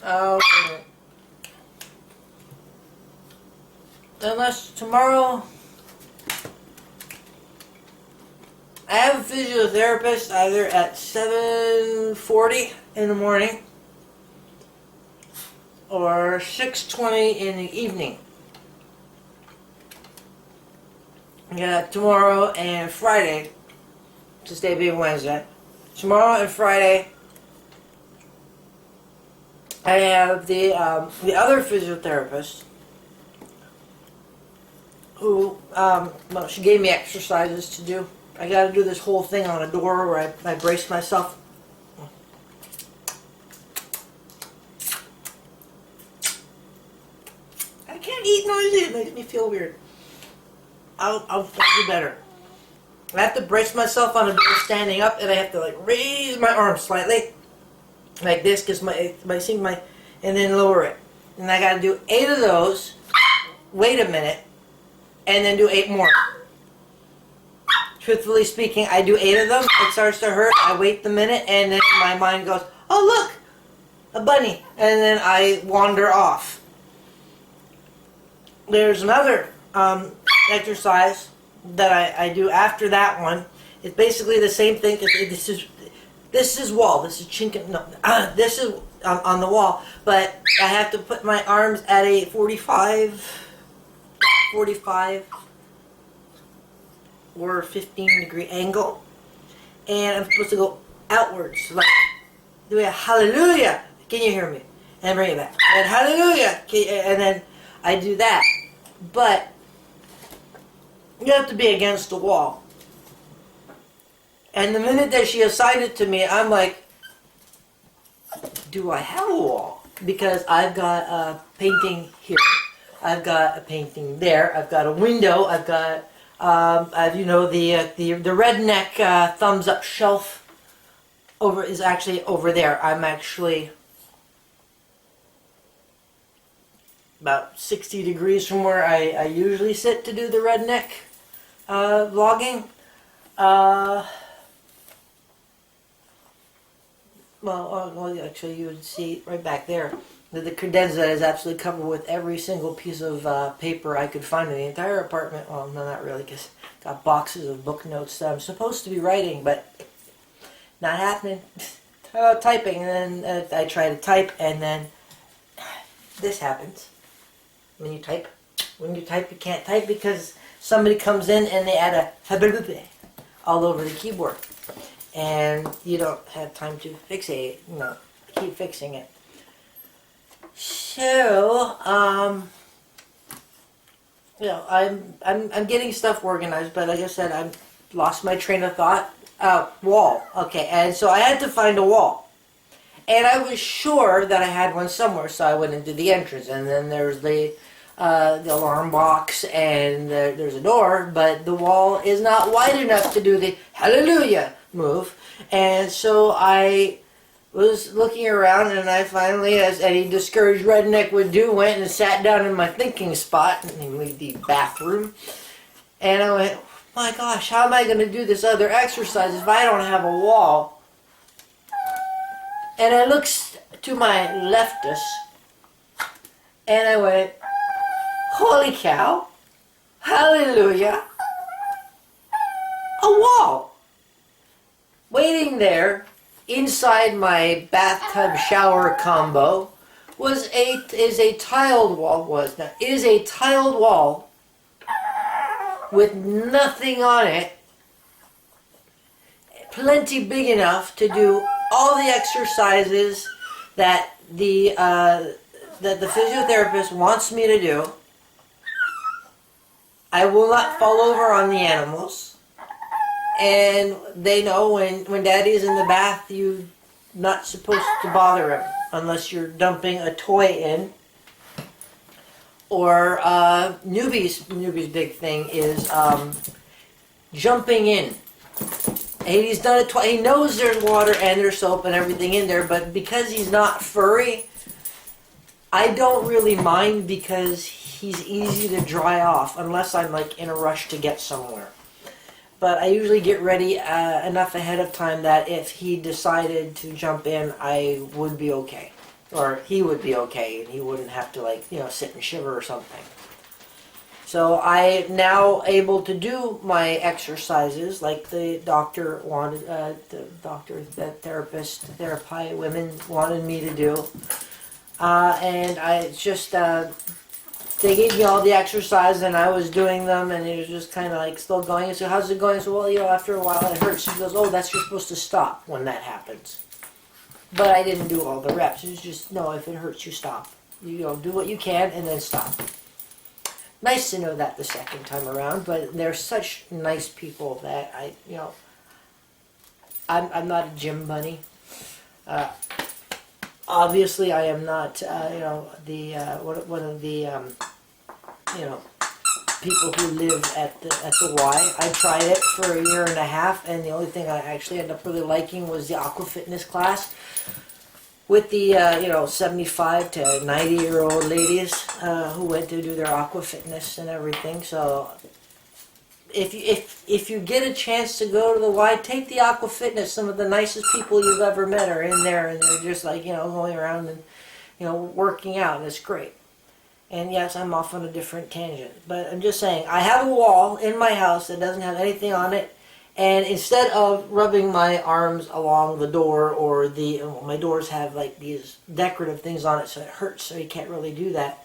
Um, unless tomorrow I have a physiotherapist either at 7:40 in the morning or 6:20 in the evening. Yeah, tomorrow and Friday, today being Wednesday. Tomorrow and Friday, I have the other physiotherapist who well, she gave me exercises to do. I got to do this whole thing on a door where I brace myself. I can't eat noisy. It makes me feel weird. I'll do better. I have to brace myself on a door standing up, and I have to like raise my arm slightly, like this, because and then lower it. And I got to do 8 of those. Wait a minute, and then do 8 more. Truthfully speaking, I do 8 of them. It starts to hurt. I wait the minute, and then my mind goes, "Oh look, a bunny," and then I wander off. There's another exercise that I do after that one. It's basically the same thing. This is wall. This is chinking. No, this is on the wall. But I have to put my arms at a 45 or 15-degree angle, and I'm supposed to go outwards, like do a hallelujah. Can you hear me? And bring it back. And hallelujah. And then I do that. But you have to be against the wall. And the minute that she assigned it to me, I'm like, do I have a wall? Because I've got a painting here. I've got a painting there. I've got a window. I've got, the redneck thumbs up shelf is actually over there. I'm actually about 60 degrees from where I usually sit to do the redneck vlogging. Well, actually, you would see right back there that the credenza is absolutely covered with every single piece of paper I could find in the entire apartment. Well, no, not really, because I got boxes of book notes that I'm supposed to be writing, but not happening. Typing, and then I try to type, and then this happens. When you type, you can't type because somebody comes in and they add a all over the keyboard, and you don't have time to keep fixing it. So, I'm getting stuff organized, but like I said, I've lost my train of thought. Wall. Okay, and so I had to find a wall. And I was sure that I had one somewhere, so I went into the entrance, and then there's the alarm box, and there's a door, but the wall is not wide enough to do the hallelujah move. And so I was looking around, and I finally, as any discouraged redneck would do, went and sat down in my thinking spot, namely the bathroom. And I went, my gosh, how am I going to do this other exercise if I don't have a wall? And I looked to my leftist, and I went, holy cow, hallelujah, a wall. Waiting there, inside my bathtub shower combo, is a tiled wall. It is a tiled wall with nothing on it, plenty big enough to do all the exercises that the physiotherapist wants me to do. I will not fall over on the animals. And they know when Daddy's in the bath, you're not supposed to bother him unless you're dumping a toy in. Or newbie's big thing is jumping in. And he's done it twice. He knows there's water and there's soap and everything in there, but because he's not furry, I don't really mind because he's easy to dry off unless I'm like in a rush to get somewhere. But I usually get ready enough ahead of time that if he decided to jump in, I would be okay. or he would be okay, and he wouldn't have to, like, sit and shiver or something. So I am now able to do my exercises like the doctor wanted, the therapy women wanted me to do. And I just, they gave me all the exercises and I was doing them, and it was just kind of like still going. So how's it going? So, well, after a while it hurts. She goes, oh, you're supposed to stop when that happens. But I didn't do all the reps. It was just, no, if it hurts, you stop. Do what you can and then stop. Nice to know that the second time around, but they're such nice people that I'm not a gym bunny. Obviously, I am not, one of the, people who live at the Y. I tried it for a year and a half, and the only thing I actually ended up really liking was the aqua fitness class with the 75 to 90-year-old ladies who went to do their aqua fitness and everything. So if you get a chance to go to the Y, take the aqua fitness. Some of the nicest people you've ever met are in there, and they're just like going around and working out, and it's great. And yes, I'm off on a different tangent, but I'm just saying, I have a wall in my house that doesn't have anything on it. And instead of rubbing my arms along the door, or my doors have like these decorative things on it, so it hurts, so you can't really do that.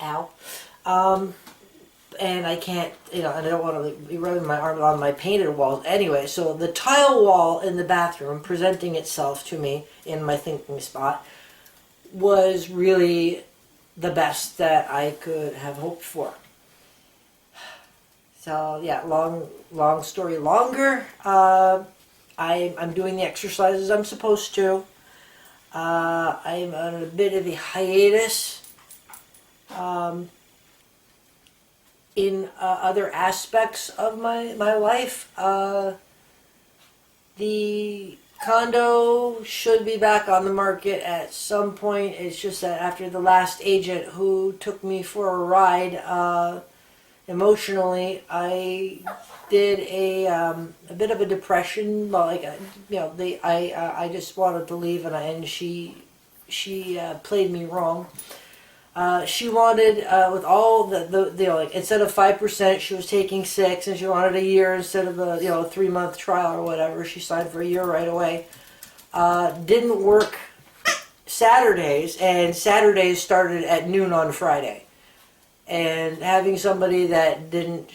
Ow. And I can't, and I don't want to be rubbing my arm on my painted walls anyway. So the tile wall in the bathroom presenting itself to me in my thinking spot was really the best that I could have hoped for. So yeah, long story longer. I'm doing the exercises I'm supposed to. I'm on a bit of a hiatus in other aspects of my life. The condo should be back on the market at some point. It's just that after the last agent who took me for a ride, emotionally, I did a bit of a depression. Like I just wanted to leave, and she played me wrong. She wanted with all the instead of 5%, she was taking 6%, and she wanted a year instead of a 3-month trial or whatever. She signed for a year right away. Didn't work Saturdays, and Saturdays started at noon on Friday. And having somebody that didn't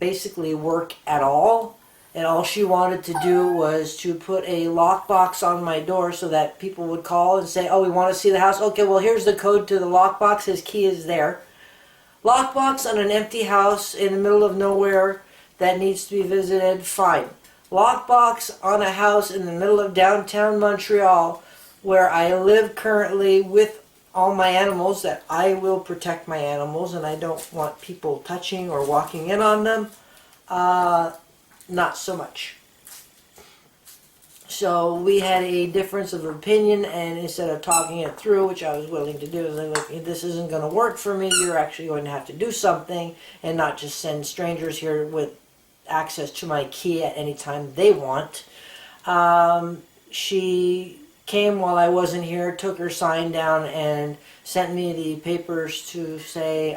basically work at all, and all she wanted to do was to put a lockbox on my door so that people would call and say, oh, we want to see the house. Okay, well, here's the code to the lockbox. His key is there. Lockbox on an empty house in the middle of nowhere that needs to be visited, fine. Lockbox on a house in the middle of downtown Montreal where I live currently with all my animals, that I will protect my animals, and I don't want people touching or walking in on them. Not so much. So we had a difference of opinion, and instead of talking it through, which I was willing to do, I was like, look, this isn't going to work for me. You're actually going to have to do something and not just send strangers here with access to my key at any time they want. She came while I wasn't here, took her sign down, and sent me the papers to say,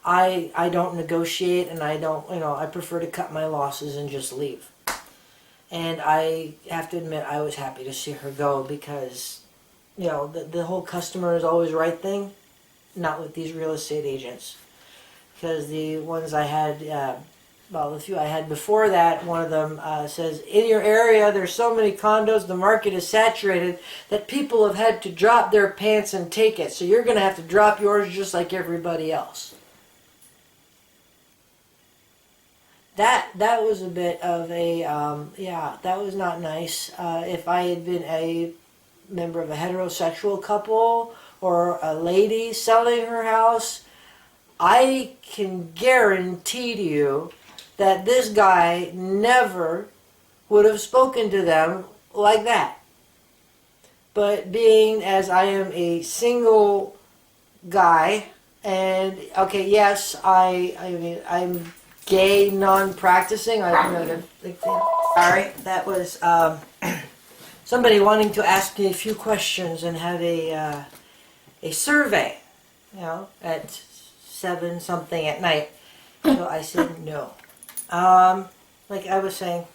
I don't negotiate, and I don't, I prefer to cut my losses and just leave. And I have to admit, I was happy to see her go, because, the whole customer is always right thing, not with these real estate agents. Because the ones I had, the few I had before that, one of them says, in your area there's so many condos, the market is saturated, that people have had to drop their pants and take it. So you're going to have to drop yours just like everybody else. That was a bit of a, that was not nice. If I had been a member of a heterosexual couple or a lady selling her house, I can guarantee to you that this guy never would have spoken to them like that. But being as I am a single guy, and okay, yes, I'm gay, non-practicing. Sorry, that was somebody wanting to ask me a few questions and have a survey, you know, at 7 something at night. So I said no. Like I was saying,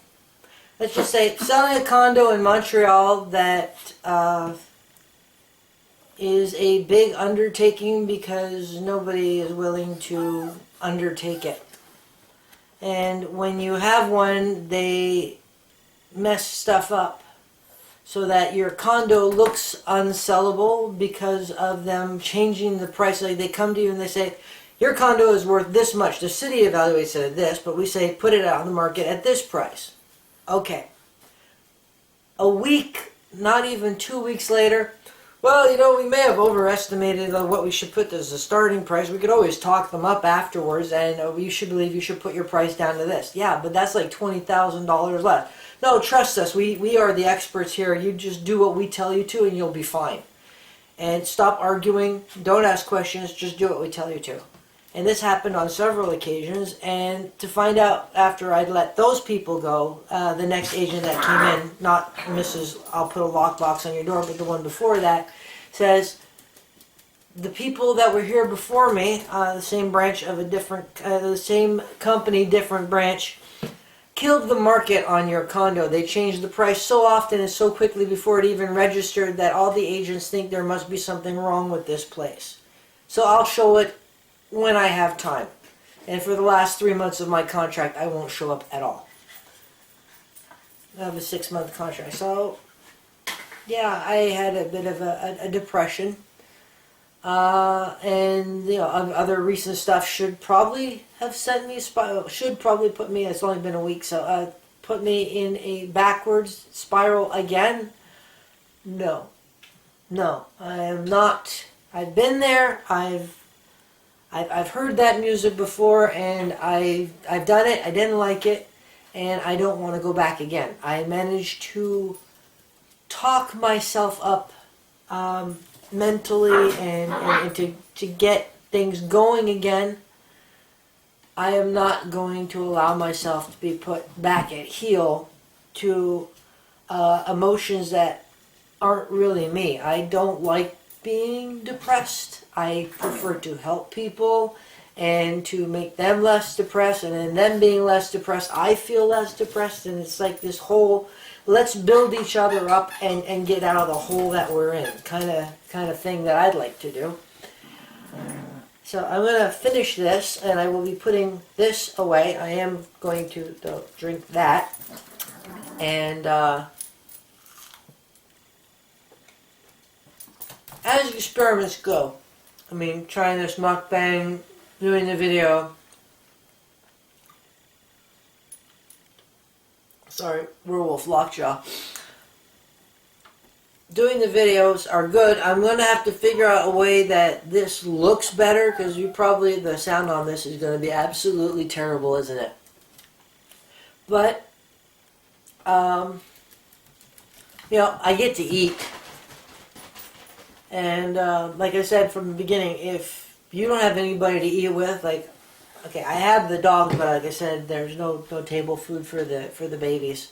let's just say selling a condo in Montreal that is a big undertaking because nobody is willing to undertake it. And when you have one, they mess stuff up so that your condo looks unsellable because of them changing the price. Like they come to you and they say, your condo is worth this much. The city evaluates it at this, but we say put it out on the market at this price. Okay. A week, not even 2 weeks later, well, you know, we may have overestimated what we should put as a starting price. We could always talk them up afterwards, and you should believe you should put your price down to this. Yeah, but that's like $20,000 less. No, trust us. We are the experts here. You just do what we tell you to, and you'll be fine. And stop arguing. Don't ask questions. Just do what we tell you to. And this happened on several occasions, and to find out after I'd let those people go, the next agent that came in, not Mrs. I'll put a lockbox on your door, but the one before that, says, the people that were here before me, the same branch of a different, the same company, different branch, killed the market on your condo. They changed the price so often and so quickly before it even registered that all the agents think there must be something wrong with this place. So I'll show it when I have time. And for the last 3 months of my contract, I won't show up at all. I have a 6-month contract. So, yeah, I had a bit of a depression. And, you know, other recent stuff should probably have sent me, should probably put me, it's only been a week, so put me in a backwards spiral again. No. No, I am not. I've been there. I've heard that music before, and I've done it. I didn't like it, and I don't want to go back again. I managed to talk myself up mentally and to get things going again. I am not going to allow myself to be put back at heel to emotions that aren't really me. I don't like being depressed. I prefer to help people and to make them less depressed, and in them being less depressed, I feel less depressed, and it's like this whole let's build each other up and get out of the hole that we're in kind of thing that I'd like to do. So I'm going to finish this, and I will be putting this away. I am going to drink that, and as experiments go, I mean, trying this mukbang, doing the video. Sorry, werewolf lockjaw. Doing the videos are good. I'm going to have to figure out a way that this looks better, because the sound on this is going to be absolutely terrible, isn't it? But, you know, I get to eat. And like I said from the beginning, if you don't have anybody to eat with, like, okay, I have the dogs, but like I said, there's no table food for the babies.